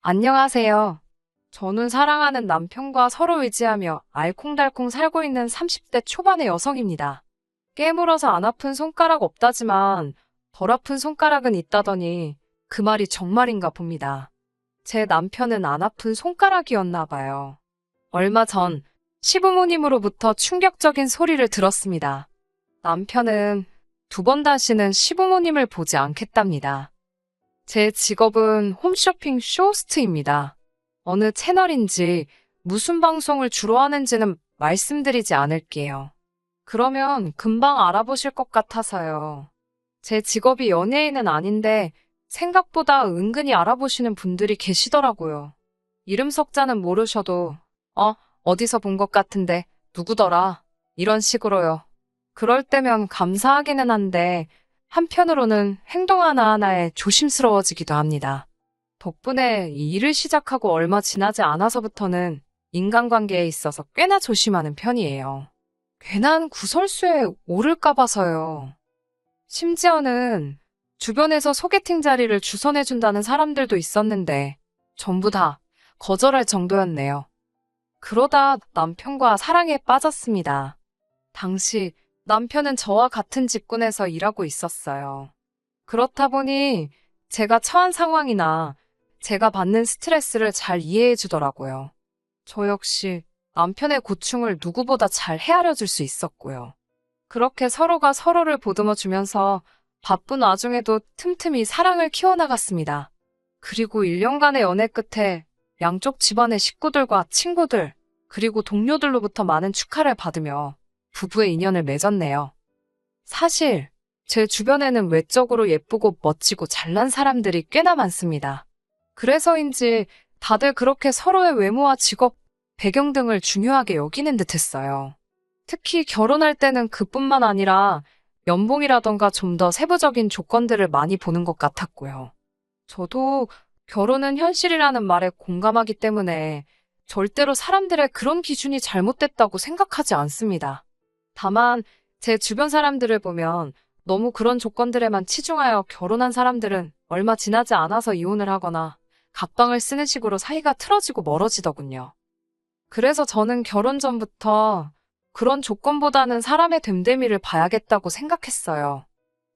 안녕하세요. 저는 사랑하는 남편과 서로 의지하며 알콩달콩 살고 있는 30대 초반의 여성입니다. 깨물어서 안 아픈 손가락 없다지만 덜 아픈 손가락은 있다더니 그 말이 정말인가 봅니다. 제 남편은 안 아픈 손가락이었나 봐요. 얼마 전 시부모님으로부터 충격적인 소리를 들었습니다. 남편은 두 번 다시는 시부모님을 보지 않겠답니다. 제 직업은 홈쇼핑 쇼호스트입니다. 어느 채널인지 무슨 방송을 주로 하는지는 말씀드리지 않을게요. 그러면 금방 알아보실 것 같아서요. 제 직업이 연예인은 아닌데 생각보다 은근히 알아보시는 분들이 계시더라고요. 이름 석자는 모르셔도 어디서 본 것 같은데 누구더라? 이런 식으로요. 그럴 때면 감사하기는 한데 한편으로는 행동 하나하나에 조심스러워지기도 합니다. 덕분에 이 일을 시작하고 얼마 지나지 않아서부터는 인간관계에 있어서 꽤나 조심하는 편이에요. 괜한 구설수에 오를까 봐서요. 심지어는 주변에서 소개팅 자리를 주선해준다는 사람들도 있었는데 전부 다 거절할 정도였네요. 그러다 남편과 사랑에 빠졌습니다. 당시 남편은 저와 같은 직군에서 일하고 있었어요. 그렇다 보니 제가 처한 상황이나 제가 받는 스트레스를 잘 이해해 주더라고요. 저 역시 남편의 고충을 누구보다 잘 헤아려 줄 수 있었고요. 그렇게 서로가 서로를 보듬어 주면서 바쁜 와중에도 틈틈이 사랑을 키워나갔습니다. 그리고 1년간의 연애 끝에 양쪽 집안의 식구들과 친구들, 그리고 동료들로부터 많은 축하를 받으며 부부의 인연을 맺었네요. 사실 제 주변에는 외적으로 예쁘고 멋지고 잘난 사람들이 꽤나 많습니다. 그래서인지 다들 그렇게 서로의 외모와 직업, 배경 등을 중요하게 여기는 듯했어요. 특히 결혼할 때는 그뿐만 아니라 연봉이라던가 좀 더 세부적인 조건들을 많이 보는 것 같았고요. 저도 결혼은 현실이라는 말에 공감하기 때문에 절대로 사람들의 그런 기준이 잘못됐다고 생각하지 않습니다. 다만 제 주변 사람들을 보면 너무 그런 조건들에만 치중하여 결혼한 사람들은 얼마 지나지 않아서 이혼을 하거나 각방을 쓰는 식으로 사이가 틀어지고 멀어지더군요. 그래서 저는 결혼 전부터 그런 조건보다는 사람의 됨됨이를 봐야겠다고 생각했어요.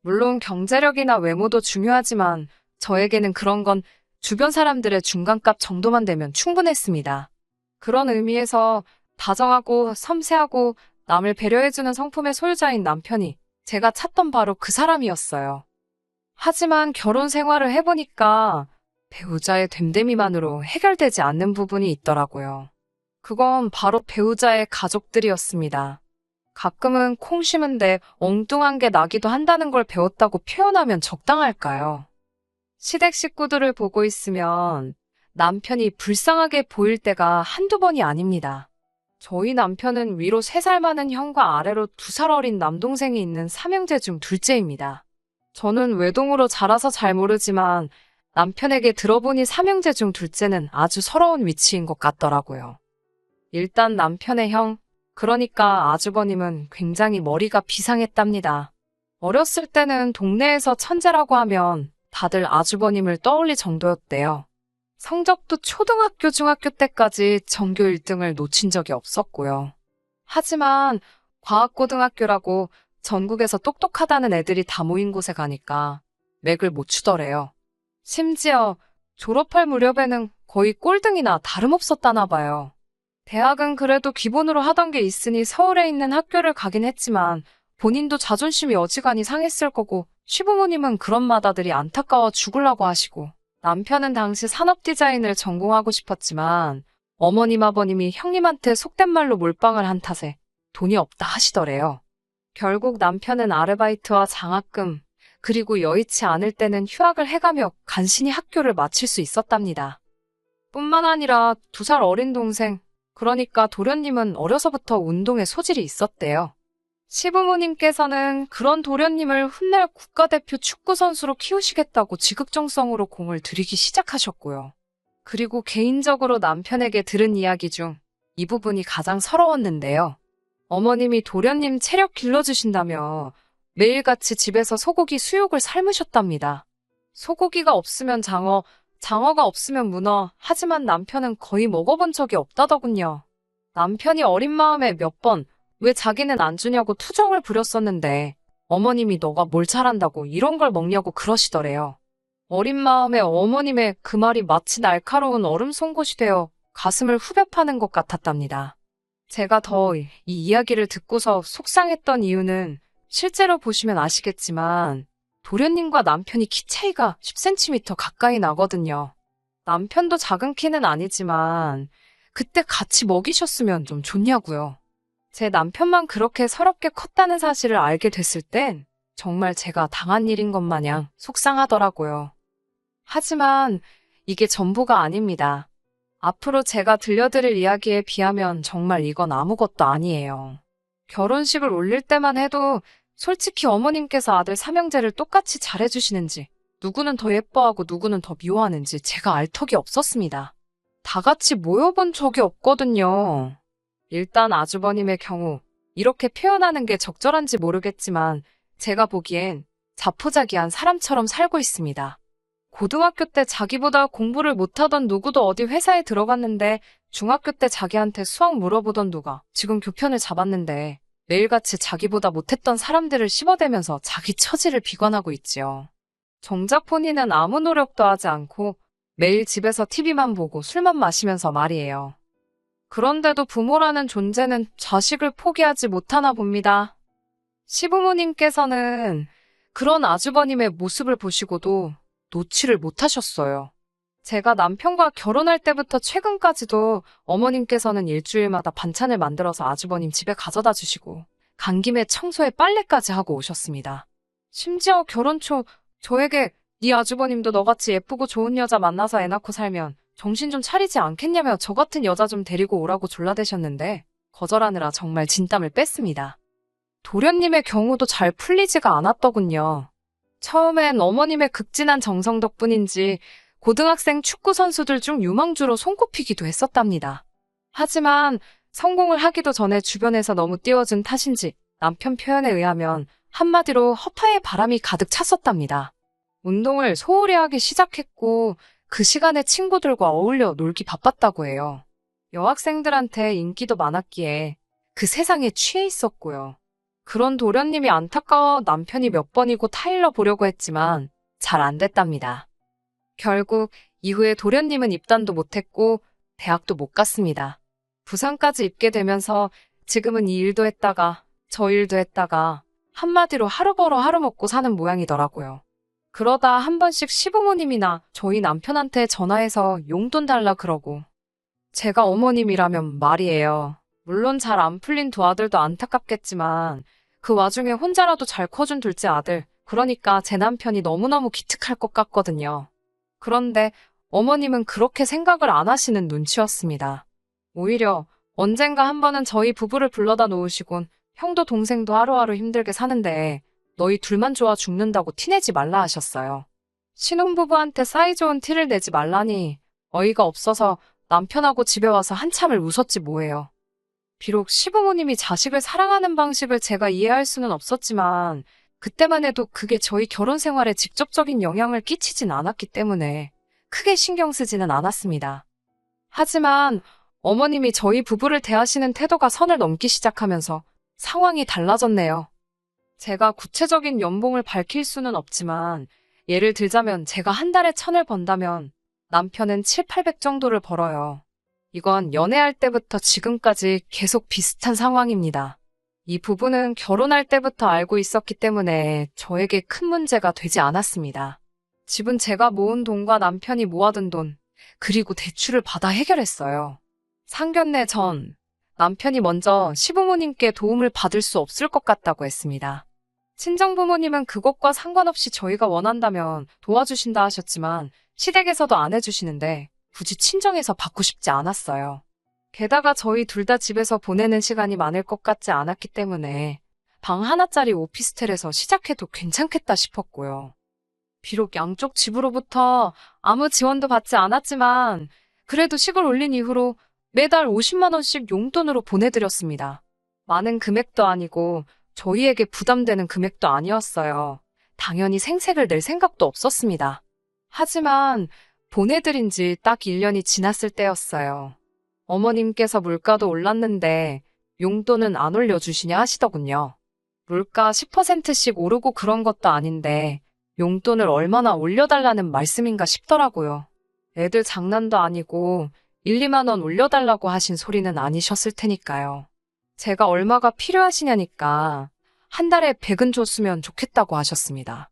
물론 경제력이나 외모도 중요하지만 저에게는 그런 건 주변 사람들의 중간값 정도만 되면 충분했습니다. 그런 의미에서 다정하고 섬세하고 남을 배려해주는 성품의 소유자인 남편이 제가 찾던 바로 그 사람이었어요. 하지만 결혼 생활을 해보니까 배우자의 됨됨이만으로 해결되지 않는 부분이 있더라고요. 그건 바로 배우자의 가족들이었습니다. 가끔은 콩 심은데 엉뚱한 게 나기도 한다는 걸 배웠다고 표현하면 적당할까요? 시댁 식구들을 보고 있으면 남편이 불쌍하게 보일 때가 한두 번이 아닙니다. 저희 남편은 위로 3살 많은 형과 아래로 2살 어린 남동생이 있는 삼형제 중 둘째입니다. 저는 외동으로 자라서 잘 모르지만 남편에게 들어보니 삼형제 중 둘째는 아주 서러운 위치인 것 같더라고요. 일단 남편의 형, 그러니까 아주버님은 굉장히 머리가 비상했답니다. 어렸을 때는 동네에서 천재라고 하면 다들 아주버님을 떠올릴 정도였대요. 성적도 초등학교, 중학교 때까지 전교 1등을 놓친 적이 없었고요. 하지만 과학고등학교라고 전국에서 똑똑하다는 애들이 다 모인 곳에 가니까 맥을 못 추더래요. 심지어 졸업할 무렵에는 거의 꼴등이나 다름없었다나 봐요. 대학은 그래도 기본으로 하던 게 있으니 서울에 있는 학교를 가긴 했지만 본인도 자존심이 어지간히 상했을 거고 시부모님은 그런 맏아들이 안타까워 죽으려고 하시고 남편은 당시 산업 디자인을 전공하고 싶었지만 어머님 아버님이 형님한테 속된 말로 몰빵을 한 탓에 돈이 없다 하시더래요. 결국 남편은 아르바이트와 장학금 그리고 여의치 않을 때는 휴학을 해가며 간신히 학교를 마칠 수 있었답니다. 뿐만 아니라 2살 어린 동생 그러니까 도련님은 어려서부터 운동에 소질이 있었대요. 시부모님께서는 그런 도련님을 훗날 국가대표 축구선수로 키우시겠다고 지극정성으로 공을 들이기 시작하셨고요. 그리고 개인적으로 남편에게 들은 이야기 중 이 부분이 가장 서러웠는데요. 어머님이 도련님 체력 길러주신다며 매일같이 집에서 소고기 수육을 삶으셨답니다. 소고기가 없으면 장어, 장어가 없으면 문어, 하지만 남편은 거의 먹어본 적이 없다더군요. 남편이 어린 마음에 몇 번, 왜 자기는 안 주냐고 투정을 부렸었는데, 어머님이 너가 뭘 잘한다고 이런 걸 먹냐고 그러시더래요. 어린 마음에 어머님의 그 말이 마치 날카로운 얼음 송곳이 되어 가슴을 후벼 파는 것 같았답니다. 제가 더 이 이야기를 듣고서 속상했던 이유는 실제로 보시면 아시겠지만 도련님과 남편이 키 차이가 10cm 가까이 나거든요. 남편도 작은 키는 아니지만 그때 같이 먹이셨으면 좀 좋냐고요. 제 남편만 그렇게 서럽게 컸다는 사실을 알게 됐을 땐 정말 제가 당한 일인 것 마냥 속상하더라고요. 하지만 이게 전부가 아닙니다. 앞으로 제가 들려드릴 이야기에 비하면 정말 이건 아무것도 아니에요. 결혼식을 올릴 때만 해도 솔직히 어머님께서 아들 삼형제를 똑같이 잘해주시는지, 누구는 더 예뻐하고 누구는 더 미워하는지 제가 알 턱이 없었습니다. 다 같이 모여본 적이 없거든요. 일단 아주버님의 경우, 이렇게 표현하는 게 적절한지 모르겠지만 제가 보기엔 자포자기한 사람처럼 살고 있습니다. 고등학교 때 자기보다 공부를 못하던 누구도 어디 회사에 들어갔는데 중학교 때 자기한테 수학 물어보던 누가 지금 교편을 잡았는데 매일같이 자기보다 못했던 사람들을 씹어대면서 자기 처지를 비관하고 있지요. 정작 본인은 아무 노력도 하지 않고 매일 집에서 TV만 보고 술만 마시면서 말이에요. 그런데도 부모라는 존재는 자식을 포기하지 못하나 봅니다. 시부모님께서는 그런 아주버님의 모습을 보시고도 놓지를 못하셨어요. 제가 남편과 결혼할 때부터 최근까지도 어머님께서는 일주일마다 반찬을 만들어서 아주버님 집에 가져다 주시고 간 김에 청소에 빨래까지 하고 오셨습니다. 심지어 결혼 초 저에게 네 아주버님도 너같이 예쁘고 좋은 여자 만나서 애 낳고 살면 정신 좀 차리지 않겠냐며 저 같은 여자 좀 데리고 오라고 졸라대셨는데 거절하느라 정말 진땀을 뺐습니다. 도련님의 경우도 잘 풀리지가 않았더군요. 처음엔 어머님의 극진한 정성 덕분인지 고등학생 축구 선수들 중 유망주로 손꼽히기도 했었답니다. 하지만 성공을 하기도 전에 주변에서 너무 띄워준 탓인지 남편 표현에 의하면 한마디로 허파에 바람이 가득 찼었답니다. 운동을 소홀히 하기 시작했고 그 시간에 친구들과 어울려 놀기 바빴다고 해요. 여학생들한테 인기도 많았기에 그 세상에 취해 있었고요. 그런 도련님이 안타까워 남편이 몇 번이고 타일러 보려고 했지만 잘 안 됐답니다. 결국 이후에 도련님은 입단도 못했고 대학도 못 갔습니다. 부산까지 입게 되면서 지금은 이 일도 했다가 저 일도 했다가 한마디로 하루 벌어 하루 먹고 사는 모양이더라고요. 그러다 한 번씩 시부모님이나 저희 남편한테 전화해서 용돈 달라 그러고 제가 어머님이라면 말이에요. 물론 잘 안 풀린 두 아들도 안타깝겠지만 그 와중에 혼자라도 잘 커준 둘째 아들, 그러니까 제 남편이 너무너무 기특할 것 같거든요. 그런데 어머님은 그렇게 생각을 안 하시는 눈치였습니다. 오히려 언젠가 한 번은 저희 부부를 불러다 놓으시곤 형도 동생도 하루하루 힘들게 사는데 너희 둘만 좋아 죽는다고 티내지 말라 하셨어요. 신혼부부한테 사이좋은 티를 내지 말라니 어이가 없어서 남편하고 집에 와서 한참을 웃었지 뭐예요. 비록 시부모님이 자식을 사랑하는 방식을 제가 이해할 수는 없었지만 그때만 해도 그게 저희 결혼 생활에 직접적인 영향을 끼치진 않았기 때문에 크게 신경 쓰지는 않았습니다. 하지만 어머님이 저희 부부를 대하시는 태도가 선을 넘기 시작하면서 상황이 달라졌네요. 제가 구체적인 연봉을 밝힐 수는 없지만 예를 들자면 제가 한 달에 1,000을 번다면 남편은 7, 800 정도를 벌어요. 이건 연애할 때부터 지금까지 계속 비슷한 상황입니다. 이 부분은 결혼할 때부터 알고 있었기 때문에 저에게 큰 문제가 되지 않았습니다. 집은 제가 모은 돈과 남편이 모아둔 돈, 그리고 대출을 받아 해결했어요. 상견례 전 남편이 먼저 시부모님께 도움을 받을 수 없을 것 같다고 했습니다. 친정부모님은 그것과 상관없이 저희가 원한다면 도와주신다 하셨지만 시댁에서도 안 해주시는데 굳이 친정에서 받고 싶지 않았어요. 게다가 저희 둘 다 집에서 보내는 시간이 많을 것 같지 않았기 때문에 방 하나짜리 오피스텔에서 시작해도 괜찮겠다 싶었고요. 비록 양쪽 집으로부터 아무 지원도 받지 않았지만 그래도 식을 올린 이후로 매달 50만 원씩 용돈으로 보내드렸습니다. 많은 금액도 아니고 저희에게 부담되는 금액도 아니었어요. 당연히 생색을 낼 생각도 없었습니다. 하지만 보내드린 지 딱 1년이 지났을 때였어요. 어머님께서 물가도 올랐는데 용돈은 안 올려주시냐 하시더군요. 물가 10%씩 오르고 그런 것도 아닌데 용돈을 얼마나 올려달라는 말씀인가 싶더라고요. 애들 장난도 아니고 1, 2만 원 올려달라고 하신 소리는 아니셨을 테니까요. 제가 얼마가 필요하시냐니까 한 달에 100은 줬으면 좋겠다고 하셨습니다.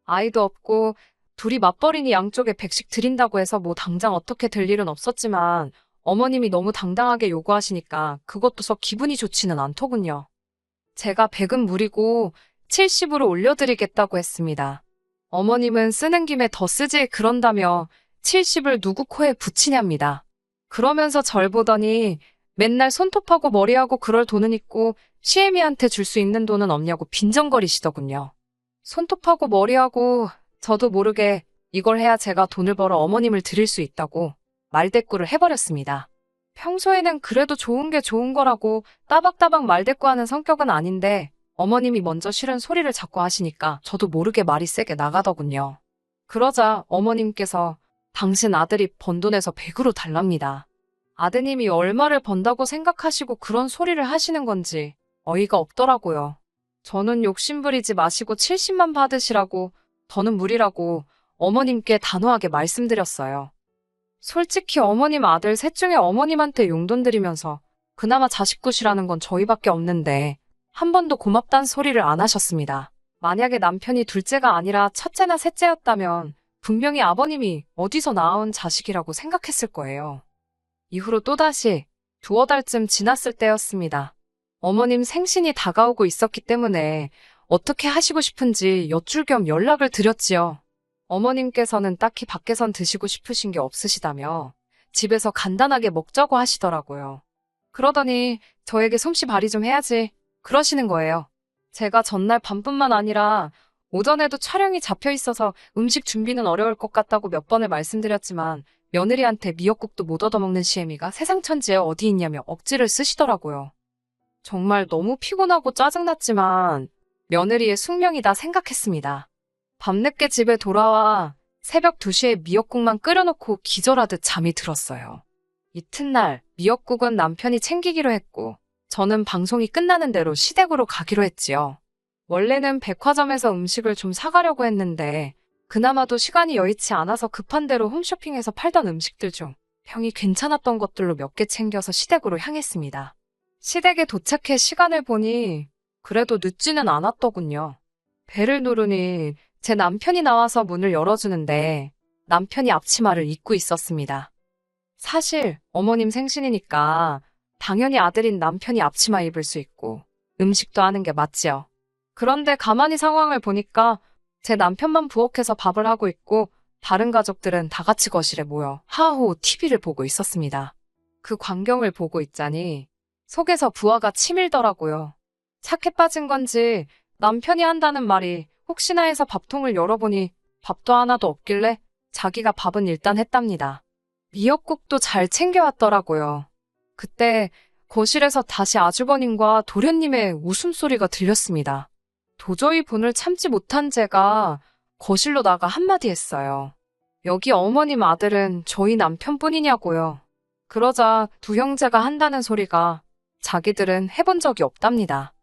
아이도 없고 둘이 맞벌이니 양쪽에 100씩 드린다고 해서 뭐 당장 어떻게 될 일은 없었지만 어머님이 너무 당당하게 요구하시니까 그것도 썩 기분이 좋지는 않더군요. 제가 100은 무리고 70으로 올려드리겠다고 했습니다. 어머님은 쓰는 김에 더 쓰지 그런다며 70을 누구 코에 붙이냐입니다. 그러면서 절 보더니 맨날 손톱하고 머리하고 그럴 돈은 있고 시애미한테 줄 수 있는 돈은 없냐고 빈정거리시더군요. 손톱하고 머리하고 저도 모르게 이걸 해야 제가 돈을 벌어 어머님을 드릴 수 있다고 말대꾸를 해버렸습니다. 평소에는 그래도 좋은 게 좋은 거라고 따박따박 말대꾸하는 성격은 아닌데 어머님이 먼저 싫은 소리를 자꾸 하시니까 저도 모르게 말이 세게 나가더군요. 그러자 어머님께서 당신 아들이 번 돈에서 100으로 달랍니다. 아드님이 얼마를 번다고 생각하시고 그런 소리를 하시는 건지 어이가 없더라고요. 저는 욕심부리지 마시고 70만 받으시라고 더는 무리라고 어머님께 단호하게 말씀드렸어요. 솔직히 어머님 아들 셋 중에 어머님한테 용돈 드리면서 그나마 자식굿이라는 건 저희밖에 없는데 한 번도 고맙단 소리를 안 하셨습니다. 만약에 남편이 둘째가 아니라 첫째나 셋째였다면 분명히 아버님이 어디서 낳아온 자식이라고 생각했을 거예요. 이후로 또다시 2달쯤 지났을 때였습니다. 어머님 생신이 다가오고 있었기 때문에 어떻게 하시고 싶은지 여쭐 겸 연락을 드렸지요. 어머님께서는 딱히 밖에선 드시고 싶으신 게 없으시다며 집에서 간단하게 먹자고 하시더라고요. 그러더니 저에게 솜씨 발휘 좀 해야지 그러시는 거예요. 제가 전날 밤뿐만 아니라 오전에도 촬영이 잡혀 있어서 음식 준비는 어려울 것 같다고 몇 번을 말씀드렸지만 며느리한테 미역국도 못 얻어먹는 시애미가 세상 천지에 어디 있냐며 억지를 쓰시더라고요. 정말 너무 피곤하고 짜증났지만 며느리의 숙명이다 생각했습니다. 밤늦게 집에 돌아와 새벽 2시에 미역국만 끓여놓고 기절하듯 잠이 들었어요. 이튿날 미역국은 남편이 챙기기로 했고 저는 방송이 끝나는 대로 시댁으로 가기로 했지요. 원래는 백화점에서 음식을 좀 사가려고 했는데 그나마도 시간이 여의치 않아서 급한 대로 홈쇼핑에서 팔던 음식들 중 평이 괜찮았던 것들로 몇 개 챙겨서 시댁으로 향했습니다. 시댁에 도착해 시간을 보니 그래도 늦지는 않았더군요. 벨을 누르니 제 남편이 나와서 문을 열어주는데 남편이 앞치마를 입고 있었습니다. 사실 어머님 생신이니까 당연히 아들인 남편이 앞치마 입을 수 있고 음식도 하는 게 맞지요. 그런데 가만히 상황을 보니까 제 남편만 부엌에서 밥을 하고 있고 다른 가족들은 다 같이 거실에 모여 하하호 TV를 보고 있었습니다. 그 광경을 보고 있자니 속에서 부하가 치밀더라고요. 착해 빠진 건지 남편이 한다는 말이 혹시나 해서 밥통을 열어보니 밥도 하나도 없길래 자기가 밥은 일단 했답니다. 미역국도 잘 챙겨왔더라고요. 그때 거실에서 다시 아주버님과 도련님의 웃음소리가 들렸습니다. 도저히 분을 참지 못한 제가 거실로 나가 한마디 했어요. 여기 어머님 아들은 저희 남편뿐이냐고요. 그러자 두 형제가 한다는 소리가 자기들은 해본 적이 없답니다.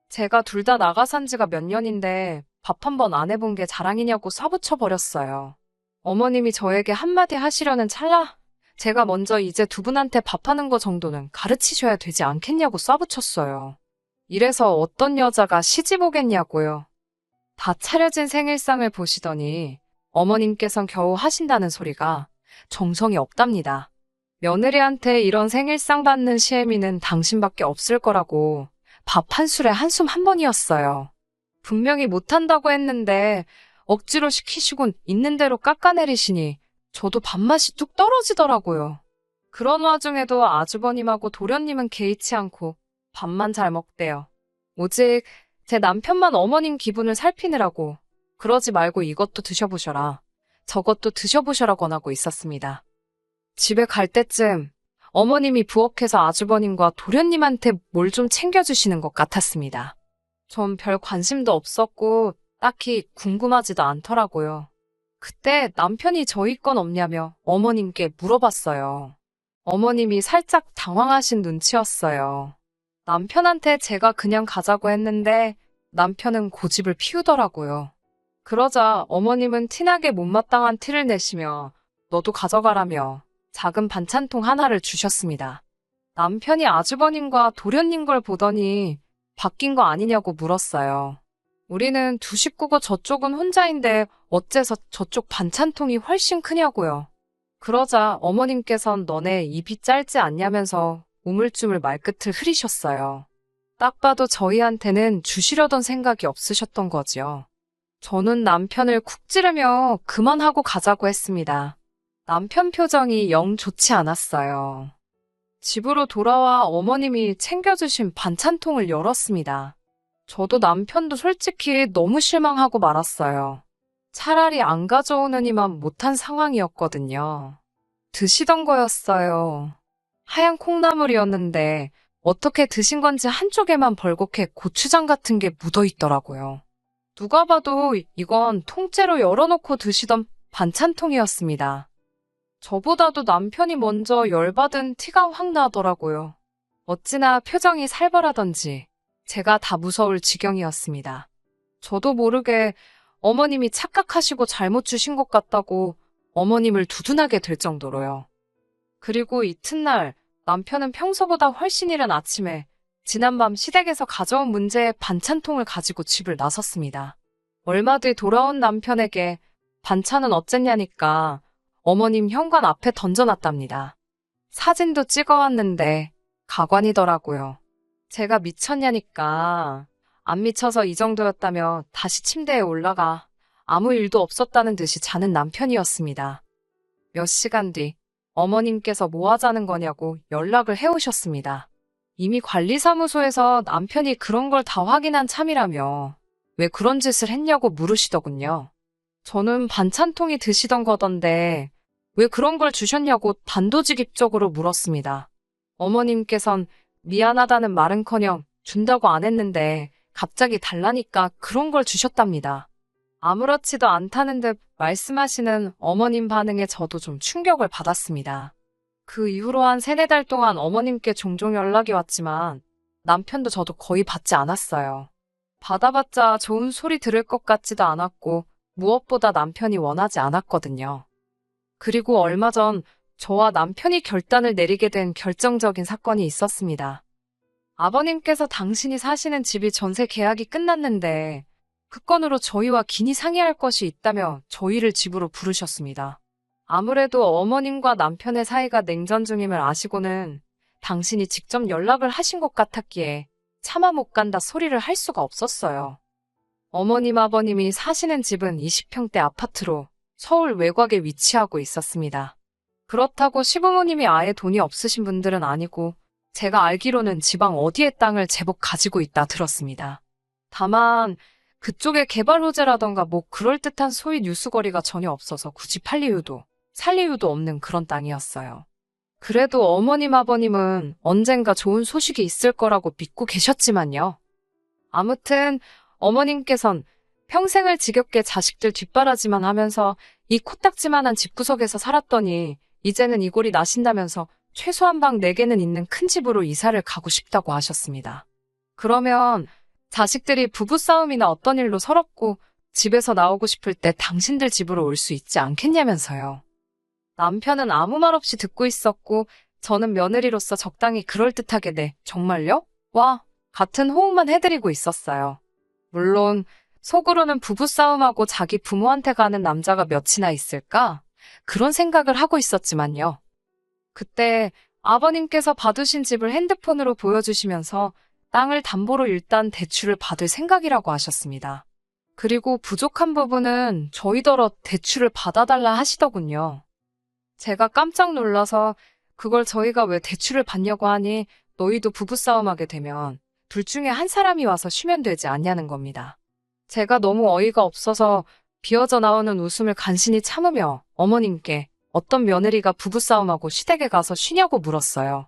제가 둘 다 나가 산 지가 몇 년인데 밥 한 번 안 해본 게 자랑이냐고 쏴붙여버렸어요. 어머님이 저에게 한마디 하시려는 찰나 제가 먼저 이제 두 분한테 밥하는 거 정도는 가르치셔야 되지 않겠냐고 쏴붙였어요. 이래서 어떤 여자가 시집 오겠냐고요. 다 차려진 생일상을 보시더니 어머님께선 겨우 하신다는 소리가 정성이 없답니다. 며느리한테 이런 생일상 받는 시애미는 당신밖에 없을 거라고 밥 한 술에 한숨 한 번이었어요. 분명히 못한다고 했는데 억지로 시키시곤 있는 대로 깎아내리시니 저도 밥맛이 뚝 떨어지더라고요. 그런 와중에도 아주버님하고 도련님은 개의치 않고 밥만 잘 먹대요. 오직 제 남편만 어머님 기분을 살피느라고 그러지 말고 이것도 드셔보셔라, 저것도 드셔보셔라 권하고 있었습니다. 집에 갈 때쯤 어머님이 부엌에서 아주버님과 도련님한테 뭘 좀 챙겨주시는 것 같았습니다. 전 별 관심도 없었고 딱히 궁금하지도 않더라고요. 그때 남편이 저희 건 없냐며 어머님께 물어봤어요. 어머님이 살짝 당황하신 눈치였어요. 남편한테 제가 그냥 가자고 했는데 남편은 고집을 피우더라고요. 그러자 어머님은 티나게 못마땅한 티를 내시며 너도 가져가라며 작은 반찬통 하나를 주셨습니다. 남편이 아주버님과 도련님 걸 보더니 바뀐 거 아니냐고 물었어요. 우리는 두 식구고 저쪽은 혼자인데 어째서 저쪽 반찬통이 훨씬 크냐고요. 그러자 어머님께선 너네 입이 짧지 않냐면서 우물쭈물 말끝을 흐리셨어요. 딱 봐도 저희한테는 주시려던 생각이 없으셨던 거지요. 저는 남편을 쿡 찌르며 그만하고 가자고 했습니다. 남편 표정이 영 좋지 않았어요. 집으로 돌아와 어머님이 챙겨주신 반찬통을 열었습니다. 저도 남편도 솔직히 너무 실망하고 말았어요. 차라리 안 가져오느니만 못한 상황이었거든요. 드시던 거였어요. 하얀 콩나물이었는데 어떻게 드신 건지 한쪽에만 벌겋게 고추장 같은 게 묻어 있더라고요. 누가 봐도 이건 통째로 열어놓고 드시던 반찬통이었습니다. 저보다도 남편이 먼저 열받은 티가 확 나더라고요. 어찌나 표정이 살벌하던지 제가 다 무서울 지경이었습니다. 저도 모르게 어머님이 착각하시고 잘못 주신 것 같다고 어머님을 두둔하게 될 정도로요. 그리고 이튿날 남편은 평소보다 훨씬 이른 아침에 지난밤 시댁에서 가져온 문제의 반찬통을 가지고 집을 나섰습니다. 얼마 뒤 돌아온 남편에게 반찬은 어쨌냐니까 어머님 현관 앞에 던져놨답니다. 사진도 찍어왔는데 가관이더라고요. 제가 미쳤냐니까 안 미쳐서 이 정도였다며 다시 침대에 올라가 아무 일도 없었다는 듯이 자는 남편이었습니다. 몇 시간 뒤 어머님께서 뭐 하자는 거냐고 연락을 해오셨습니다. 이미 관리사무소에서 남편이 그런 걸 다 확인한 참이라며 왜 그런 짓을 했냐고 물으시더군요. 저는 반찬통이 드시던 거던데 왜 그런 걸 주셨냐고 단도직입적으로 물었습니다. 어머님께선 미안하다는 말은커녕 준다고 안 했는데 갑자기 달라니까 그런 걸 주셨답니다. 아무렇지도 않다는 듯 말씀하시는 어머님 반응에 저도 좀 충격을 받았습니다. 그 이후로 한 3-4달 동안 어머님께 종종 연락이 왔지만 남편도 저도 거의 받지 않았어요. 받아봤자 좋은 소리 들을 것 같지도 않았고 무엇보다 남편이 원하지 않았거든요. 그리고 얼마 전 저와 남편이 결단을 내리게 된 결정적인 사건이 있었습니다. 아버님께서 당신이 사시는 집이 전세 계약이 끝났는데 그 건으로 저희와 긴히 상의할 것이 있다며 저희를 집으로 부르셨습니다. 아무래도 어머님과 남편의 사이가 냉전 중임을 아시고는 당신이 직접 연락을 하신 것 같았기에 차마 못 간다 소리를 할 수가 없었어요. 어머님 아버님이 사시는 집은 20평대 아파트로 서울 외곽에 위치하고 있었습니다. 그렇다고 시부모님이 아예 돈이 없으신 분들은 아니고 제가 알기로는 지방 어디에 땅을 제법 가지고 있다 들었습니다. 다만 그쪽에 개발 호재라던가 뭐 그럴듯한 소위 뉴스거리가 전혀 없어서 굳이 팔 이유도 살 이유도 없는 그런 땅이었어요. 그래도 어머님 아버님은 언젠가 좋은 소식이 있을 거라고 믿고 계셨지만요. 아무튼 어머님께선 평생을 지겹게 자식들 뒷바라지만 하면서 이 코딱지만한 집구석에서 살았더니 이제는 이골이 나신다면서 최소한 방 4개는 있는 큰 집으로 이사를 가고 싶다고 하셨습니다. 그러면 자식들이 부부싸움이나 어떤 일로 서럽고 집에서 나오고 싶을 때 당신들 집으로 올 수 있지 않겠냐면서요. 남편은 아무 말 없이 듣고 있었고 저는 며느리로서 적당히 그럴듯하게 네, 정말요? 와, 같은 호응만 해드리고 있었어요. 물론 속으로는 부부싸움하고 자기 부모한테 가는 남자가 몇이나 있을까? 그런 생각을 하고 있었지만요. 그때 아버님께서 받으신 집을 핸드폰으로 보여주시면서 땅을 담보로 일단 대출을 받을 생각이라고 하셨습니다. 그리고 부족한 부분은 저희더러 대출을 받아달라 하시더군요. 제가 깜짝 놀라서 그걸 저희가 왜 대출을 받냐고 하니 너희도 부부싸움하게 되면 둘 중에 한 사람이 와서 쉬면 되지 않냐는 겁니다. 제가 너무 어이가 없어서 비어져 나오는 웃음을 간신히 참으며 어머님께 어떤 며느리가 부부싸움하고 시댁에 가서 쉬냐고 물었어요.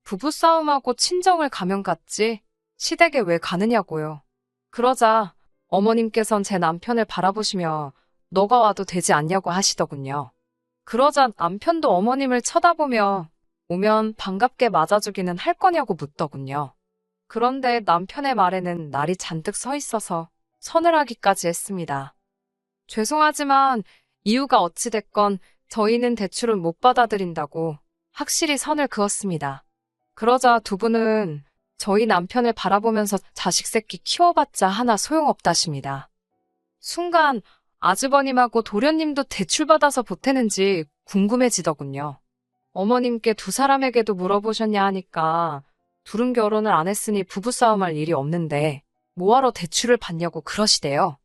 부부싸움하고 친정을 가면 갔지 시댁에 왜 가느냐고요. 그러자 어머님께선 제 남편을 바라보시며 너가 와도 되지 않냐고 하시더군요. 그러자 남편도 어머님을 쳐다보며 오면 반갑게 맞아주기는 할 거냐고 묻더군요. 그런데 남편의 말에는 날이 잔뜩 서 있어서 서늘하기까지 했습니다. 죄송하지만 이유가 어찌됐건 저희는 대출을 못 받아들인다고 확실히 선을 그었습니다. 그러자 두 분은 저희 남편을 바라보면서 자식 새끼 키워봤자 하나 소용없다십니다. 순간 아주버님하고 도련님도 대출받아서 보태는지 궁금해지더군요. 어머님께 두 사람에게도 물어보셨냐 하니까 둘은 결혼을 안 했으니 부부싸움할 일이 없는데 뭐하러 대출을 받냐고 그러시대요.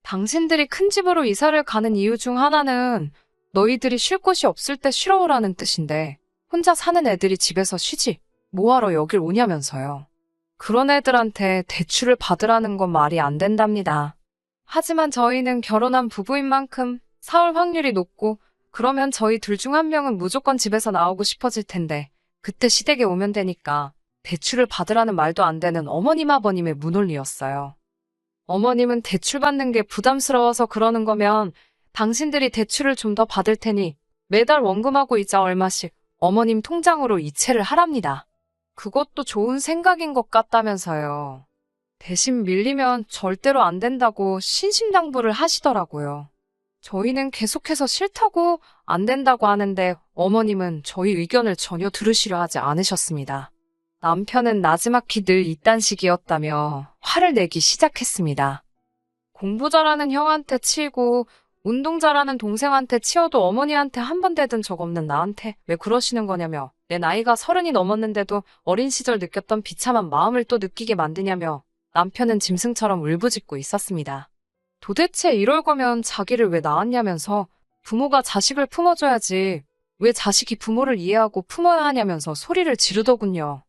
당신들이 큰 집으로 이사를 가는 이유 중 하나는 너희들이 쉴 곳이 없을 때 쉬러 오라는 뜻인데 혼자 사는 애들이 집에서 쉬지 뭐하러 여길 오냐면서요. 그런 애들한테 대출을 받으라는 건 말이 안 된답니다. 하지만 저희는 결혼한 부부인 만큼 사올 확률이 높고 그러면 저희 둘 중 한 명은 무조건 집에서 나오고 싶어질 텐데 그때 시댁에 오면 되니까 대출을 받으라는 말도 안 되는 어머님 아버님의 무논리였어요. 어머님은 대출 받는 게 부담스러워서 그러는 거면 당신들이 대출을 좀 더 받을 테니 매달 원금하고 이자 얼마씩 어머님 통장으로 이체를 하랍니다. 그것도 좋은 생각인 것 같다면서요. 대신 밀리면 절대로 안 된다고 신신당부를 하시더라고요. 저희는 계속해서 싫다고 안 된다고 하는데 어머님은 저희 의견을 전혀 들으시려 하지 않으셨습니다. 남편은 나지막히 늘 이딴 식이었다며 화를 내기 시작했습니다. 공부 잘하는 형한테 치이고 운동 잘하는 동생한테 치여도 어머니한테 한 번 대든 적 없는 나한테 왜 그러시는 거냐며 내 나이가 30이 넘었는데도 어린 시절 느꼈던 비참한 마음을 또 느끼게 만드냐며 남편은 짐승처럼 울부짖고 있었습니다. 도대체 이럴 거면 자기를 왜 낳았냐면서 부모가 자식을 품어줘야지 왜 자식이 부모를 이해하고 품어야 하냐면서 소리를 지르더군요.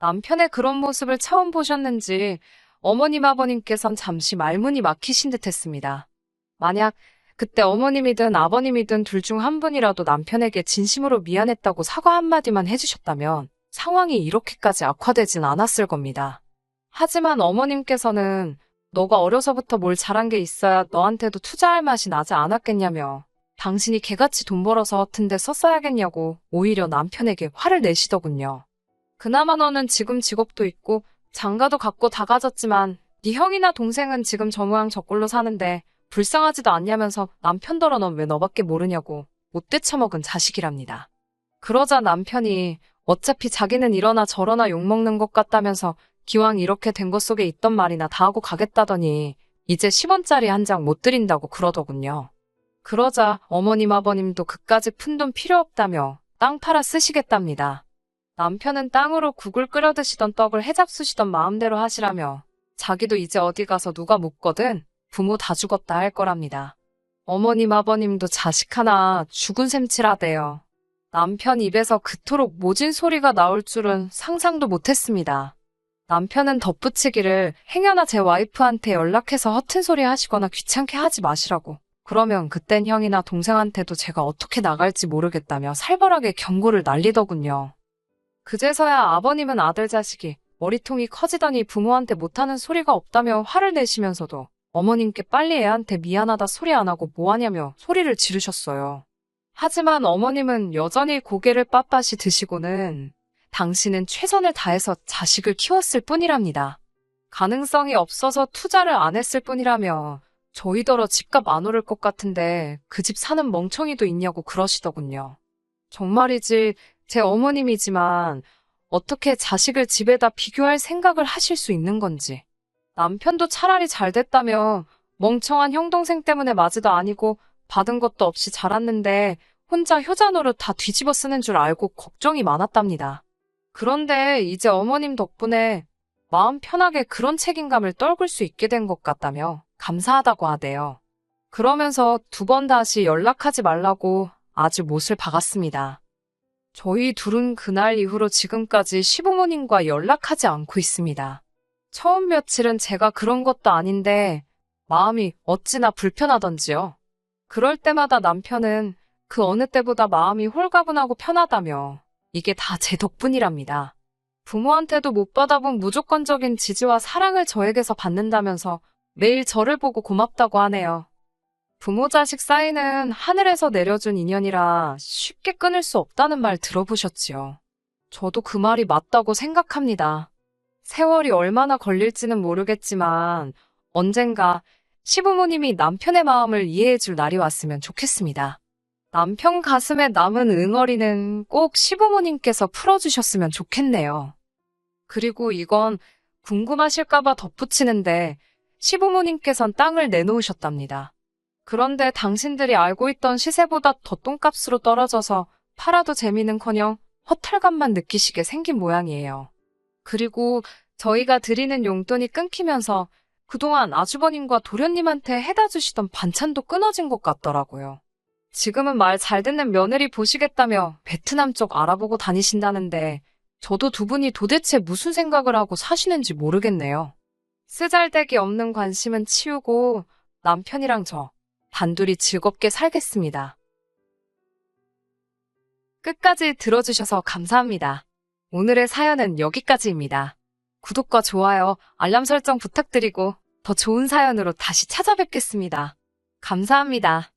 남편의 그런 모습을 처음 보셨는지 어머님 아버님께선 잠시 말문이 막히신 듯 했습니다. 만약 그때 어머님이든 아버님이든 둘 중 한 분이라도 남편에게 진심으로 미안했다고 사과 한마디만 해주셨다면 상황이 이렇게까지 악화되진 않았을 겁니다. 하지만 어머님께서는 너가 어려서부터 뭘 잘한 게 있어야 너한테도 투자할 맛이 나지 않았겠냐며 당신이 개같이 돈 벌어서 허튼 데 썼어야겠냐고 오히려 남편에게 화를 내시더군요. 그나마 너는 지금 직업도 있고 장가도 갖고 다 가졌지만 네 형이나 동생은 지금 저 모양 저 꼴로 사는데 불쌍하지도 않냐면서 남편더러 넌 왜 너밖에 모르냐고 못돼 처먹은 자식이랍니다. 그러자 남편이 어차피 자기는 이러나 저러나 욕먹는 것 같다면서 기왕 이렇게 된 것 속에 있던 말이나 다 하고 가겠다더니 이제 10원짜리 한 장 못 드린다고 그러더군요. 그러자 어머님 아버님도 그까지 푼돈 필요 없다며 땅 팔아 쓰시겠답니다. 남편은 땅으로 국을 끓여 드시던 떡을 해잡수시던 마음대로 하시라며 자기도 이제 어디 가서 누가 묻거든 부모 다 죽었다 할 거랍니다. 어머님 아버님도 자식 하나 죽은 셈치라대요. 남편 입에서 그토록 모진 소리가 나올 줄은 상상도 못했습니다. 남편은 덧붙이기를 행여나 제 와이프한테 연락해서 허튼 소리 하시거나 귀찮게 하지 마시라고. 그러면 그땐 형이나 동생한테도 제가 어떻게 나갈지 모르겠다며 살벌하게 경고를 날리더군요. 그제서야 아버님은 아들 자식이 머리통이 커지더니 부모한테 못하는 소리가 없다며 화를 내시면서도 어머님께 빨리 애한테 미안하다 소리 안 하고 뭐하냐며 소리를 지르셨어요. 하지만 어머님은 여전히 고개를 빳빳이 드시고는 당신은 최선을 다해서 자식을 키웠을 뿐이랍니다. 가능성이 없어서 투자를 안 했을 뿐이라며 저희더러 집값 안 오를 것 같은데 그 집 사는 멍청이도 있냐고 그러시더군요. 정말이지 제 어머님이지만 어떻게 자식을 집에다 비교할 생각을 하실 수 있는 건지. 남편도 차라리 잘 됐다며 멍청한 형 동생 때문에 맞이도 아니고 받은 것도 없이 자랐는데 혼자 효자 노릇 다 뒤집어 쓰는 줄 알고 걱정이 많았답니다. 그런데 이제 어머님 덕분에 마음 편하게 그런 책임감을 떨굴 수 있게 된 것 같다며 감사하다고 하대요. 그러면서 두 번 다시 연락하지 말라고 아주 못을 박았습니다. 저희 둘은 그날 이후로 지금까지 시부모님과 연락하지 않고 있습니다. 처음 며칠은 제가 그런 것도 아닌데 마음이 어찌나 불편하던지요. 그럴 때마다 남편은 그 어느 때보다 마음이 홀가분하고 편하다며 이게 다 제 덕분이랍니다. 부모한테도 못 받아본 무조건적인 지지와 사랑을 저에게서 받는다면서 매일 저를 보고 고맙다고 하네요. 부모 자식 사이는 하늘에서 내려준 인연이라 쉽게 끊을 수 없다는 말 들어보셨지요. 저도 그 말이 맞다고 생각합니다. 세월이 얼마나 걸릴지는 모르겠지만 언젠가 시부모님이 남편의 마음을 이해해 줄 날이 왔으면 좋겠습니다. 남편 가슴에 남은 응어리는 꼭 시부모님께서 풀어주셨으면 좋겠네요. 그리고 이건 궁금하실까봐 덧붙이는데 시부모님께선 땅을 내놓으셨답니다. 그런데 당신들이 알고 있던 시세보다 더 똥값으로 떨어져서 팔아도 재미는커녕 허탈감만 느끼시게 생긴 모양이에요. 그리고 저희가 드리는 용돈이 끊기면서 그동안 아주버님과 도련님한테 해다 주시던 반찬도 끊어진 것 같더라고요. 지금은 말 잘 듣는 며느리 보시겠다며 베트남 쪽 알아보고 다니신다는데 저도 두 분이 도대체 무슨 생각을 하고 사시는지 모르겠네요. 쓰잘데기 없는 관심은 치우고 남편이랑 저 단둘이 즐겁게 살겠습니다. 끝까지 들어주셔서 감사합니다. 오늘의 사연은 여기까지입니다. 구독과 좋아요, 알람 설정 부탁드리고 더 좋은 사연으로 다시 찾아뵙겠습니다. 감사합니다.